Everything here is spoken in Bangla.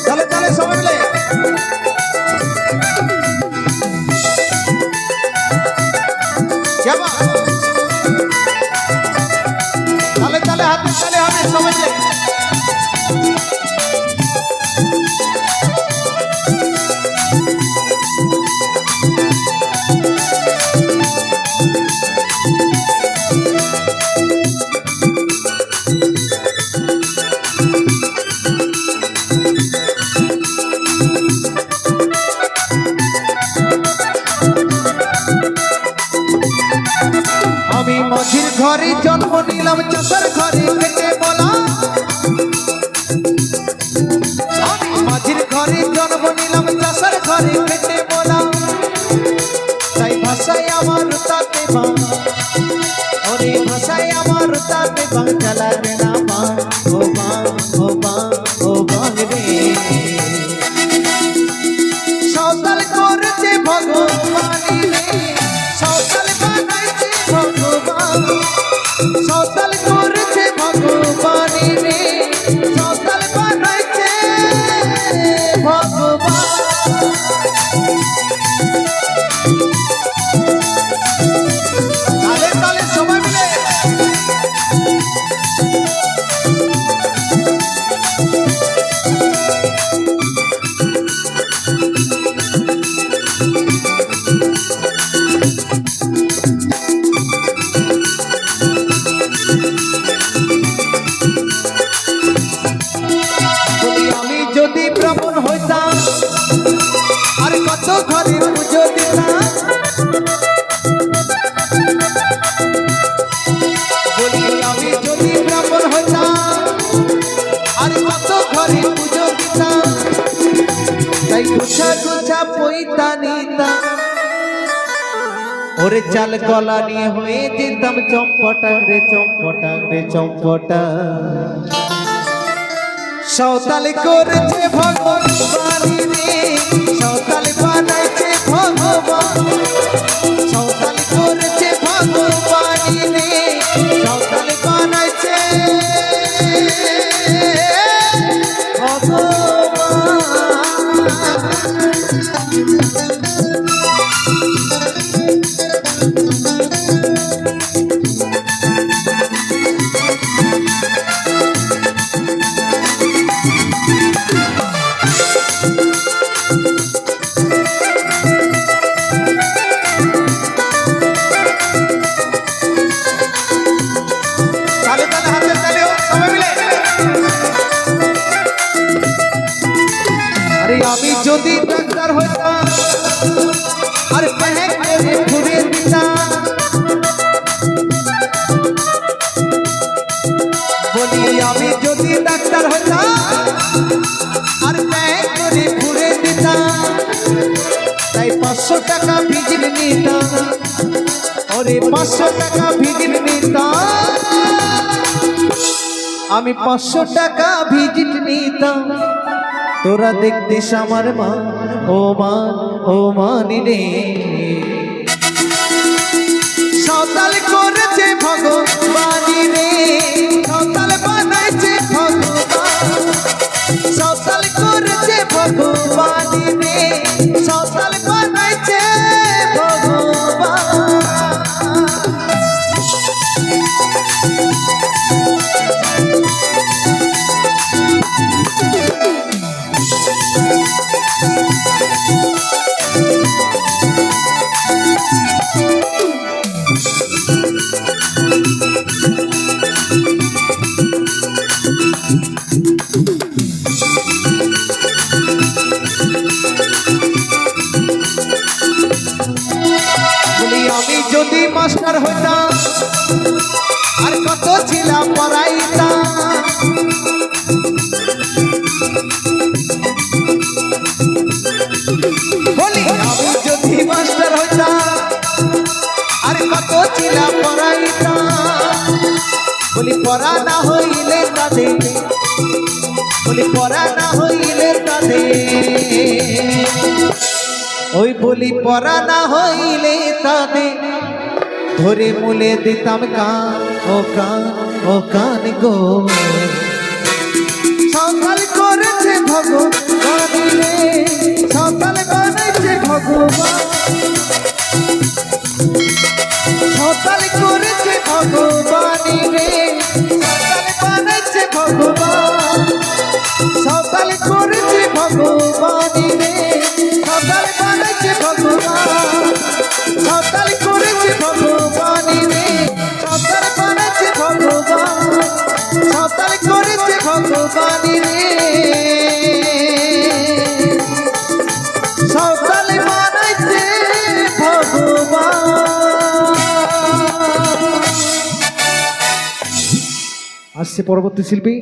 তালে তালে সবাই মিলে কেমন তালে তালে হাতে তালে হবে সবাই মিলে আমি মাঝির ঘরে জন্ম নিলাম চাষার ঘরে কেটে বলা আমি মাঝির ঘরে জন্ম নিলাম চাষার ঘরে কেটে বলা তাই ভাষায় আমার তাতে বাং ওরে ভাষায় আমার তাতে বাং চালাবে না বাং ও বাং ও বাং ও বাং রে সওতাল করেছে ভগবানী রে সওতাল বানাইছে ভগবান সওতাল করেছে ভগবানী রে সওতাল বানাইছে ভগবান তালে তালে সবাই মিলে আমি যদি ব্রাহ্মণ হইতাম আর কত ঘরে পুজো দিতাম বলি আমি যদি ব্রাহ্মণ হইতাম আর কত ঘরে পুজো দিতাম তাই গুছা গুছা পইতা নিতাম ওরে চাল গলা নিয়ে হয়ে যেতাম চম্পটা রে চম্পটা রে চম্পটা সওতাল করেছে ভগবানী রে সওতাল বানাইছে ভগবান সওতাল করেছে ভগবানী রে সওতাল বানাইছে তালে তালে হাতে তালে সবাই মিলে আরে আমি যদি ডাক্তার হইতাম আর প্যাক করে ঘুরে দিতাম বলি আমি যদি ডাক্তার হইতাম আর প্যাক করে ঘুরে দিতাম তাই 500 টাকা ভিজিট নিতাম ওরে 500 টাকা ভিজিট নিতাম আমি 500 টাকা ভিজিট নিতাম তোরা দেখতিস আমার মা ও মানি রে সওতাল করেছে ভগবানী রে সওতাল বানাইছে ভগবান সওতাল করেছে ভগবানী রে সওতাল বানাইছে ভগবান আমি যদি মাস্টার হইতাম আর কত ছিলাম পড়াইতাম বলি আমি যদি মাস্টার হইতাম আর কত ছিলাম পড়াইতাম বলি পড়া না হইলে তাদের বলি পড়া না হইলে তাদের ওই বলি পড়া না হইলে তাদের ধরে মুলে দিতাম কান ও কান গো সকাল করেছে ভগবান সাঁওতাল করেছে ভগবানী রে সাঁওতাল বানাইছে ভগবান সাঁওতাল করেছে ভগবানী রে সাঁওতাল বানাইছে ভগবান সাঁওতাল করেছে ভগবানী রে সাঁওতাল বানাইছে ভগবান সাঁওতাল করেছে ভগবানী রে সাঁওতাল বানাইছে ভগবান। আসছে পরবর্তী শিল্পী